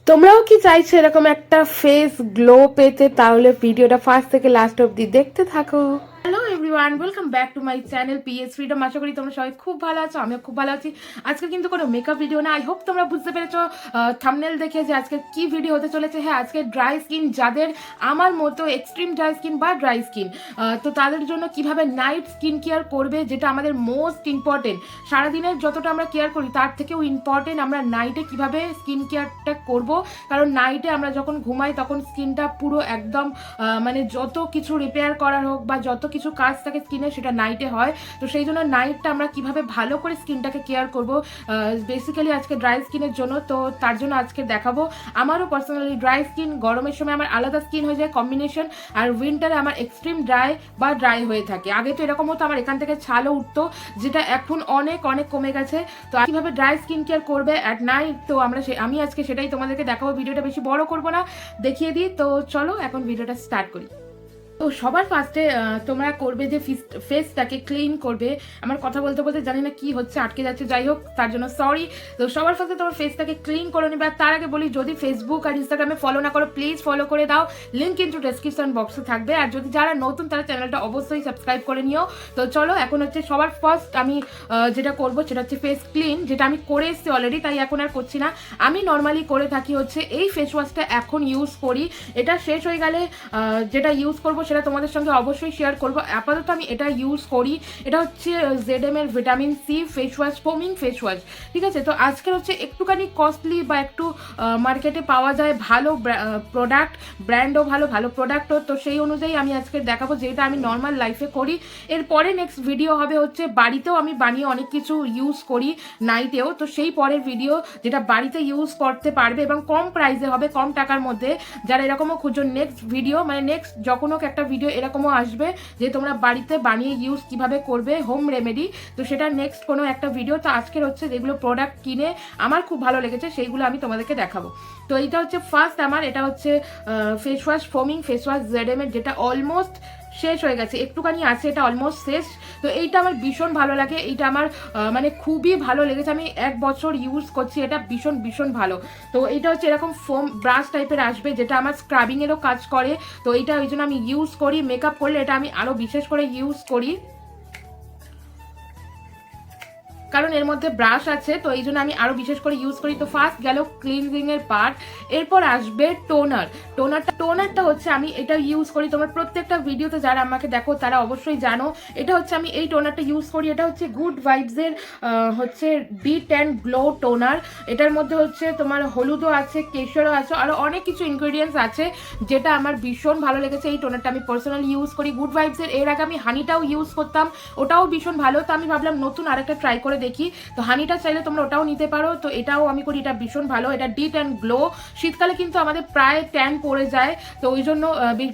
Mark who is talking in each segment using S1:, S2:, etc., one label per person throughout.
S1: তোমরাও কি চাইছো এরকম একটা ফেস গ্লো পেতে? তাহলে ভিডিওটা ফার্স্ট থেকে লাস্ট অবধি দেখতে থাকো। Hello everyone, welcome back to my channel psfreedom। আশা করি তোমরা সবাই খুব ভালো আছো, আমিও খুব ভালো আছি। আজকে কিন্তু কোনো মেকআপ ভিডিও না। আই হোপ তোমরা বুঝতে পেরেছো থাম্বনেল দেখে যে আজকে কি ভিডিও হতে চলেছে। হ্যাঁ, আজকে ড্রাই স্কিন যাদের আমার মতো এক্সট্রিম ড্রাই স্কিন বা ড্রাই স্কিন, তো তাদের জন্য কিভাবে নাইট স্কিন কেয়ার করবে, যেটা আমাদের মোস্ট ইম্পর্টেন্ট। সারাদিনের যতটা আমরা কেয়ার করি তার থেকেও ইম্পর্টেন্ট আমরা নাইটে কিভাবে স্কিন কেয়ারটা করব। কারণ নাইটে আমরা যখন ঘুমাই তখন স্কিনটা পুরো একদম মানে যত কিছু রিপেয়ার করার হোক বা যত কিছু কাজ থাকে স্কিনে সেটা নাইটে হয়। তো সেই জন্য নাইটটা আমরা কিভাবে ভালো করে স্কিনটাকে কেয়ার করব বেসিক্যালি আজকে ড্রাই স্কিনের জন্য। তো তার জন্য আজকে দেখাবো। আমারও পার্সোনালি ড্রাই স্কিন, গরমের সময় আমার আলাদা স্কিন হয়ে যায় কম্বিনেশন, আর উইন্টারে আমার এক্সট্রিম ড্রাই হয়ে থাকে। আগে তো এরকম হতো আমার এখান থেকে ছালও উঠতো, যেটা এখন অনেক অনেক কমে গেছে। তো কিভাবে ড্রাই স্কিন কেয়ার করবে অ্যাট নাইট, তো আমি আজকে সেটাই তোমাদেরকে দেখাবো। ভিডিওটা বেশি বড় করবো না, দেখিয়ে দিই। তো চলো এখন ভিডিওটা স্টার্ট করি। তো সবার ফার্স্টে তোমরা করবে যে ফেসটাকে ক্লিন করবে। আমার কথা বলতে বলতে জানি না কি হচ্ছে, আটকে যাচ্ছে, যাই হোক তার জন্য সরি। তো সবার ফার্স্টে তোমার ফেসটাকে ক্লিন করে নেবে। আর তার আগে বলি, যদি ফেসবুক আর ইনস্টাগ্রামে ফলো না করো প্লিজ ফলো করে দাও, লিঙ্ক কিন্তু ডেসক্রিপশন বক্সে থাকবে। আর যদি যারা নতুন তারা চ্যানেলটা অবশ্যই সাবস্ক্রাইব করে নিও। তো চলো এখন হচ্ছে সবার ফার্স্ট আমি যেটা করবো সেটা হচ্ছে ফেস ক্লিন, যেটা আমি করে এসেছি অলরেডি, তাই এখন আর করছি না। আমি নর্মালি করে থাকি হচ্ছে এই ফেস ওয়াশটা এখন ইউজ করি। এটা শেষ হয়ে গেলে যেটা ইউজ করবো সেটা তোমাদের সঙ্গে অবশ্যই শেয়ার করবো। আপাতত আমি এটা ইউজ করি। এটা হচ্ছে জেডএম এর vitamin C face wash, foaming face wash, ঠিক আছে। তো আজকের হচ্ছে একটুখানি কস্টলি বা একটু মার্কেটে পাওয়া যায় ভালো প্রোডাক্ট, ব্র্যান্ডও ভালো, ভালো প্রোডাক্টও। তো সেই অনুযায়ী আমি আজকে দেখাবো যেটা আমি নর্মাল লাইফে করি। এরপরে নেক্সট ভিডিও হবে হচ্ছে বাড়িতেও আমি বানিয়ে অনেক কিছু ইউজ করি নাইটেও। তো সেই পরের ভিডিও যেটা বাড়িতে ইউজ করতে পারবে এবং কম প্রাইসে হবে, কম টাকার মধ্যে, যারা এরকমও খুঁজো। নেক্সট ভিডিও মানে নেক্সট যখন হোক একটা ভিডিও এরকমও আসবে যে তোমরা বাড়িতে বানিয়ে ইউজ কিভাবে করবে, হোম রেমেডি। তো সেটা নেক্সট কোনো একটা ভিডিও। তো আজকের হচ্ছে যেগুলো প্রোডাক্ট কিনে আমার খুব ভালো লেগেছে সেইগুলো আমি তোমাদেরকে দেখাবো। তো এইটা হচ্ছে ফার্স্ট আমার, এটা হচ্ছে face wash, foaming face wash ZM এর, যেটা অলমোস্ট শেষ হয়ে গেছে, একটুখানি আছে, এটা অলমোস্ট শেষ। তো এইটা আমার ভীষণ ভালো লাগে, এইটা আমার মানে খুবই ভালো লেগেছে। আমি 1 বছর ইউজ করছি, এটা ভীষণ ভীষণ ভালো। তো এইটা হচ্ছে এরকম ফোম ব্রাশ টাইপের আসবে, যেটা আমার স্ক্রাবিংয়েরও কাজ করে। তো এইটা ওই জন্য আমি ইউজ করি। মেকআপ করলে এটা আমি আরও বিশেষ করে ইউজ করি, কারণ এর মধ্যে ব্রাশ আছে, তো এই জন্য আমি আরও বিশেষ করে ইউজ করি। তো ফার্স্ট গেল ক্লিনজিং এর পার্ট, এরপর আসবে টোনারটা হচ্ছে আমি এটা ইউজ করি। তোমার প্রত্যেকটা ভিডিওতে যারা আমাকে দেখো তারা অবশ্যই জানো এটা হচ্ছে আমি এই টোনারটা ইউজ করি। এটা হচ্ছে গুড ভাইবসের হচ্ছে D10 গ্লো টোনার। এটার মধ্যে হচ্ছে তোমার হলুদও আছে, কেশরও আছে, আরও অনেক কিছু ইনগ্রিডিয়েন্টস আছে, যেটা আমার ভীষণ ভালো লেগেছে। এই টোনারটা আমি পার্সোনালি ইউজ করি গুড ভাইবসের। এর আগে আমি হানিটাও ইউজ করতাম, ওটাও ভীষণ ভালো। তো আমি ভাবলাম নতুন আরেকটা ট্রাই করে দেখি। তো হানিটা চাইলে তোমরা ওটাও নিতে পারো। তো এটাও আমি করি, এটা ভীষণ ভালো। এটা D10 গ্লো। শীতকালে কিন্তু আমাদের প্রায় ট্যান পড়ে যায়, তো ওই জন্য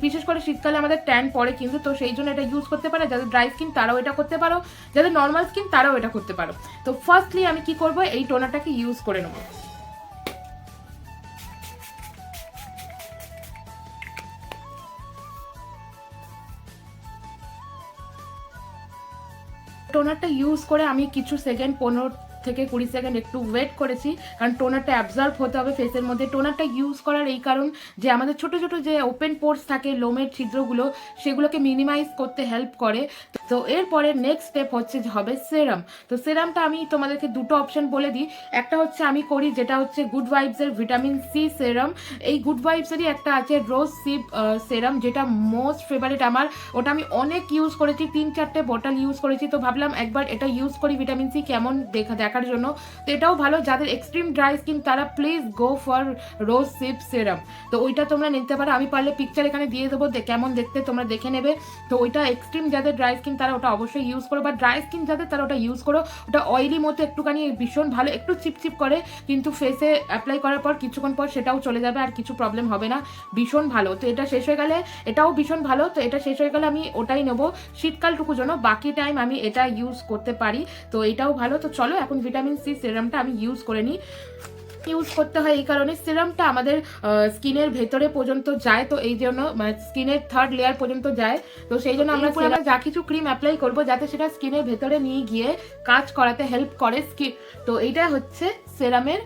S1: বিশেষ করে শীতকালে আমাদের ট্যান পড়ে কিন্তু, তো সেই জন্য এটা ইউজ করতে পারে। যাদের ড্রাই স্কিন তারাও এটা করতে পারো, যাদের নর্মাল স্কিন তারাও এটা করতে পারো। তো ফার্স্টলি আমি কি করবো, এই টোনারটাকে ইউজ করে নেবো। টোনারটা ইউজ করে আমি কিছু সেকেন্ড, 15 থেকে 20 সেকেন্ড একটু ওয়েট করেছি, কারণ টোনারটা অ্যাবজর্ব হতে হবে ফেসের মধ্যে। টোনারটা ইউজ করার এই কারণ যে আমাদের ছোট ছোট যে ওপেন পোর্স থাকে, লোমের ছিদ্রগুলো, সেগুলোকে মিনিমাইজ করতে হেল্প করে। তো এরপরে নেক্সট স্টেপ হচ্ছে হবে সেরাম। তো সেরামটা আমি তোমাদেরকে দুটো অপশন বলে দিই। একটা হচ্ছে আমি করি যেটা হচ্ছে গুড ভাইবসের ভিটামিন সি সেরাম। এই গুড ভাইবসেরই একটা আছে রোজহিপ সেরাম, যেটা মোস্ট ফেভারিট আমার। ওটা আমি অনেক ইউজ করেছি, 3-4টে বটল ইউজ করেছি। তো ভাবলাম একবার এটা ইউজ করি ভিটামিন সি কেমন দেখার জন্য। তো এটাও ভালো। যাদের এক্সট্রিম ড্রাই স্কিন তারা প্লিজ গো ফর রোজহিপ সেরাম। তো ওইটা তোমরা নিতে পারো, আমি পারলে পিকচার এখানে দিয়ে দেবো, কেমন দেখতে তোমরা দেখে নেবে। তো ওইটা এক্সট্রিম যাদের ড্রাই স্কিন তারা ওটা অবশ্যই ইউজ করো, বা ড্রাই স্কিন যাদের তারা ওটা ইউজ করো। ওটা অয়েলি মতো একটুখানি ভীষণ ভালো, একটু চিপচিপ করে, কিন্তু ফেসে অ্যাপ্লাই করার পর কিছুক্ষণ পর সেটাও চলে যাবে, আর কিছু প্রবলেম হবে না, ভীষণ ভালো। তো এটা শেষ হয়ে গেলে এটাও ভীষণ ভালো। তো এটা শেষ হয়ে গেলে আমি ওটাই নেবো শীতকালটুকু জন্য, বাকি টাইম আমি এটা ইউজ করতে পারি। তো এটাও ভালো। তো চলো এখন ভিটামিন সি সেরামটা আমি ইউজ করে নিই। ইউজ করতে হয় এই কারণে, সিরামটা আমাদের স্কিনের ভেতরে পর্যন্ত যায়, তো এই জন্য স্কিনের 3rd লেয়ার পর্যন্ত যায়। তো সেই জন্য আমরা যা কিছু ক্রিম অ্যাপ্লাই করবো যাতে সেটা স্কিনের ভেতরে নিয়ে গিয়ে কাজ করাতে হেল্প করে স্কিন। তো এইটা হচ্ছে সেরামের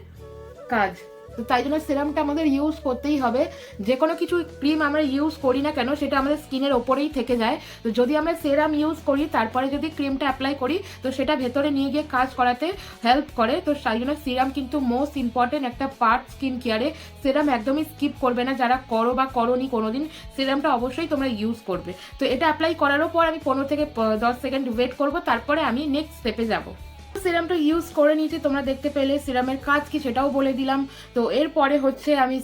S1: কাজ। তো তাই জন্য সিরামটা আমাদের ইউজ করতেই হবে। যে কোনো কিছু ক্রিম আমরা ইউজ করি না কেন সেটা আমাদের স্কিনের ওপরেই থেকে যায়। তো যদি আমরা সিরাম ইউজ করি তারপরে যদি ক্রিমটা অ্যাপ্লাই করি তো সেটা ভেতরে নিয়ে গিয়ে কাজ করাতে হেল্প করে। তো তাই জন্য সিরাম কিন্তু মোস্ট ইম্পর্টেন্ট একটা পার্ট স্কিন কেয়ারে। সিরাম একদমই স্কিপ করবে না, যারা করো বা করোনি কোনোদিন, সিরামটা অবশ্যই তোমরা ইউজ করবে। তো এটা অ্যাপ্লাই করারও পর আমি 15 থেকে 10 সেকেন্ড ওয়েট করব, তারপরে আমি নেক্সট স্টেপে যাব। সিরামটা ইউজ করে নিয়েছি, তোমরা দেখতে পেলে সিরামের কাজ কি সেটাও বলে দিলাম। তো এরপরে হচ্ছে আমি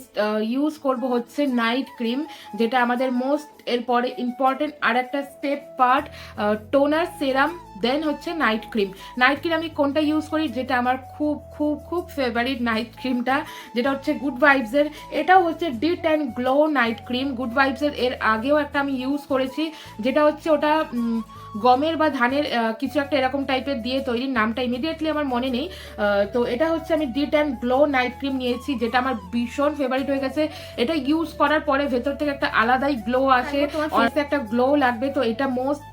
S1: ইউজ করব হচ্ছে নাইট ক্রিম, যেটা আমাদের মোস্ট এরপরে ইম্পর্টেন্ট আর একটা স্টেপ পার্ট। টোনার, সেরাম, দেন হচ্ছে নাইট ক্রিম। নাইট ক্রিম আমি কোনটা ইউজ করি, যেটা আমার খুব খুব খুব ফেভারিট নাইট ক্রিমটা, যেটা হচ্ছে গুড ভাইবসের। এটাও হচ্ছে ডিট and glow night cream. Good ভাইবসের এর আগেও একটা আমি ইউজ করেছি, যেটা হচ্ছে ওটা গমের বা ধানের কিছু একটা এরকম টাইপের দিয়ে তৈরি, নামটা ইমিডিয়েটলি আমার মনে নেই। তো এটা হচ্ছে আমি ডিট অ্যান্ড গ্লো নাইট ক্রিম নিয়েছি, যেটা আমার ভীষণ ফেভারিট হয়ে গেছে। এটা ইউজ করার পরে ভেতর থেকে একটা আলাদাই গ্লো আসে, অনেকটা একটা গ্লো লাগবে। তো এটা মোস্ট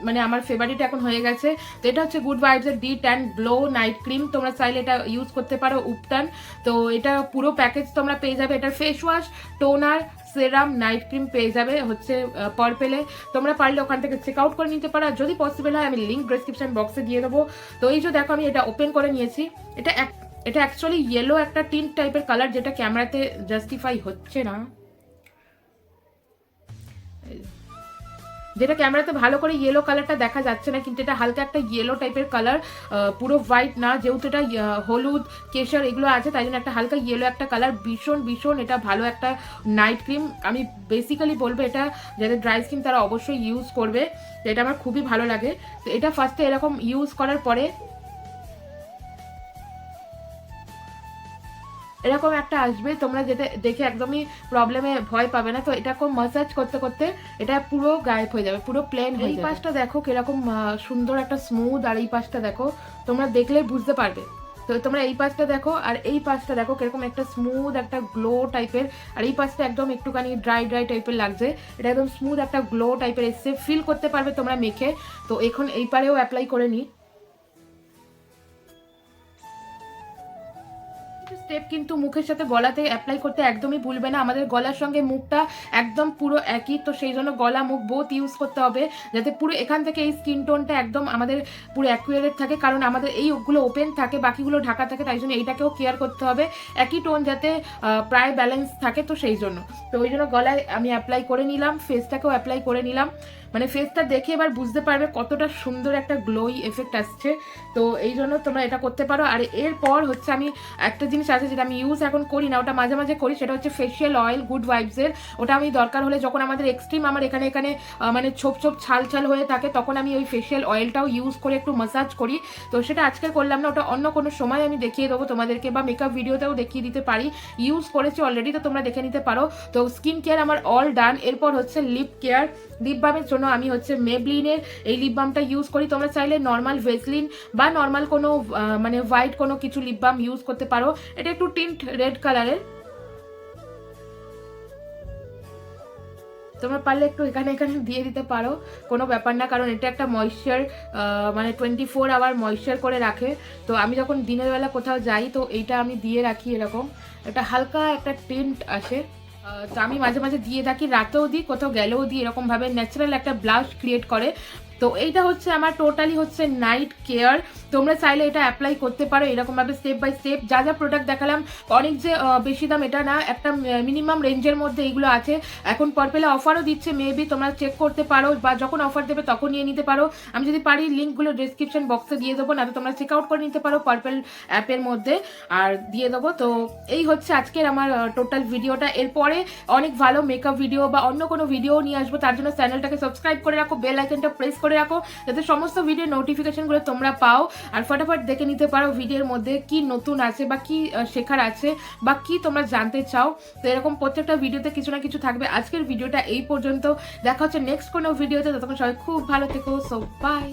S1: মানে আমার ফেভারিট এখন হয়ে গেছে। তো এটা হচ্ছে গুড ভাইবসের ডিট অ্যান্ড গ্লো নাইট ক্রিম। তোমরা চাইলে এটা ইউজ করতে পারো উপটান। তো এটা পুরো প্যাকেজ তোমরা পেয়ে যাবে। এটার ফেস ওয়াশ, টোনার, সেরাম, নাইট ক্রিম পেয়ে যাবে হচ্ছে পার্পেলে। তোমরা পারলে ওখান থেকে চেক আউট করে নিতে পারো, যদি পসিবল হয় আমি লিঙ্ক ডেসক্রিপশন বক্সে দিয়ে দেবো। তো এই যে দেখো আমি এটা ওপেন করে নিয়েছি। এটা অ্যাকচুয়ালি ইয়েলো একটা টিন্ট টাইপের কালার, যেটা ক্যামেরাতে জাস্টিফাই হচ্ছে না, যেটা ক্যামেরাতে ভালো করে ইয়েলো কালারটা দেখা যাচ্ছে না, কিন্তু এটা হালকা একটা ইয়েলো টাইপের কালার, পুরো হোয়াইট না, যেহেতু এটা হলুদ কেশর এগুলো আছে তাই জন্য একটা হালকা ইয়েলো একটা কালার। ভীষণ ভীষণ এটা ভালো একটা নাইট ক্রিম। আমি বেসিক্যালি বলবো এটা যাদের ড্রাই স্কিন তারা অবশ্যই ইউজ করবে। তো এটা আমার খুবই ভালো লাগে। তো এটা ফার্স্টে এরকম ইউজ করার পরে এরকম একটা আসবে, তোমরা যেটা দেখে একদমই প্রবলেমে ভয় পাবে না। তো এটা খুব মাসাজ করতে করতে এটা পুরো গায়েব হয়ে যাবে, পুরো প্লেন হয়ে যাবে। এই পাশটা দেখো কিরকম সুন্দর একটা স্মুথ, আর এই পাশটা দেখো, তোমরা দেখলে বুঝতে পারবে। তো তোমরা এই পাশটা দেখো আর এই পাশটা দেখো কিরকম একটা স্মুথ একটা গ্লো টাইপের, আর এই পাশটা একদম একটুখানি ড্রাই ড্রাই টাইপের লাগছে। এটা একদম স্মুথ একটা গ্লো টাইপের এসছে, ফিল করতে পারবে তোমরা মেখে। তো এখন এই পারেও অ্যাপ্লাই করে নিই। স্টেপ কিন্তু মুখের সাথে গলাতে অ্যাপ্লাই করতে একদমই ভুলবে না। আমাদের গলার সঙ্গে মুখটা একদম পুরো একই, তো সেই জন্য গলা মুখ বোথ ইউজ করতে হবে, যাতে পুরো এখান থেকে এই স্কিন টোনটা একদম আমাদের পুরো অ্যাকুরেট থাকে। কারণ আমাদের এই ওগুলো ওপেন থাকে, বাকিগুলো ঢাকা থাকে, তাই জন্য এইটাকেও কেয়ার করতে হবে, একই টোন যাতে প্রায় ব্যালেন্স থাকে। তো সেই জন্য তো ওই জন্য গলায় আমি অ্যাপ্লাই করে নিলাম, ফেসটাকেও অ্যাপ্লাই করে নিলাম। মানে ফেসটা দেখে এবার বুঝতে পারবে কতটা সুন্দর একটা গ্লোই এফেক্ট আসছে। তো এই জন্য তোমরা এটা করতে পারো। আর এরপর হচ্ছে আমি একটা জিনিস আছে যেটা আমি ইউজ এখন করি না, ওটা মাঝে মাঝে করি, সেটা হচ্ছে ফেশিয়াল অয়েল গুড ভাইবসের। ওটা আমি দরকার হলে যখন আমাদের এক্সট্রিম আমার এখানে মানে ছোপ ছোপ ছাল ছাল হয়ে থাকে, তখন আমি ওই ফেশিয়াল অয়েলটাও ইউজ করে একটু ম্যাসাজ করি। তো সেটা আজকে করলাম না, ওটা অন্য কোনো সময় আমি দেখিয়ে দেবো তোমাদেরকে, বা মেকআপ ভিডিওতেও দেখিয়ে দিতে পারি। ইউজ করেছি অলরেডি, তো তোমরা দেখে নিতে পারো। তো স্কিন কেয়ার আমার অল ডান। এরপর হচ্ছে লিপ কেয়ার। লিপ বামের জন্য আমি হচ্ছে মেবলিনের এই লিপ বামটা ইউজ করি। তোমরা চাইলে নর্মাল ভেসলিন বা নর্মাল কোনো মানে হোয়াইট কোনো কিছু লিপ বাম ইউজ করতে পারো। এটা একটু টিন্ট রেড কালারের, তোমরা পারলে একটু এখানে দিয়ে দিতে পারো, কোনো ব্যাপার না, কারণ এটা একটা ময়েশ্চার মানে 24 আওয়ার ময়েশ্চার করে রাখে। তো আমি যখন দিনের বেলা কোথাও যাই তো এইটা আমি দিয়ে রাখি, এরকম একটা হালকা একটা টিন্ট আসে। তো আমি মাঝে মাঝে দিয়ে থাকি, রাতেও দিই, কোথাও গেলেও দিই, এরকমভাবে ন্যাচারাল একটা ব্লাশ ক্রিয়েট করে। তো এইটা হচ্ছে আমার টোটালি হচ্ছে নাইট কেয়ার। তোমরা চাইলে এটা অ্যাপ্লাই করতে পারো এরকমভাবে স্টেপ বাই স্টেপ। যা যা প্রোডাক্ট দেখালাম অনেক যে বেশি দাম এটা না, একটা মিনিমাম রেঞ্জের মধ্যে এইগুলো আছে। এখন পার্পেলে অফারও দিচ্ছে, মেবি তোমরা চেক করতে পারো, বা যখন অফার দেবে তখন নিয়ে নিতে পারো। আমি যদি পারি লিঙ্কগুলো ডিসক্রিপশন বক্সে দিয়ে দেবো, না তো তোমরা চেক আউট করে নিতে পারো পার্পেল অ্যাপের মধ্যে, আর দিয়ে দেবো। তো এই হচ্ছে আজকের আমার টোটাল ভিডিওটা। এরপরে অনেক ভালো মেকআপ ভিডিও বা অন্য কোনো ভিডিও নিয়ে আসবো, তার জন্য চ্যানেলটাকে সাবস্ক্রাইব করে রাখো, বেল আইকনটা প্রেস করে রাখো, যাতে সমস্ত ভিডিও নোটিফিকেশনগুলো তোমরা পাও, আর ফটাফট দেখে নিতে পারো ভিডিওর মধ্যে কি নতুন আছে বা কি শেখার আছে বা কি তোমরা জানতে চাও। তো এরকম প্রত্যেকটা ভিডিওতে কিছু না কিছু থাকবে। আজকের ভিডিওটা এই পর্যন্ত, দেখা হচ্ছে নেক্সট কোনো ভিডিওতে, ততক্ষণ সবাই খুব ভালো থেকো। So by.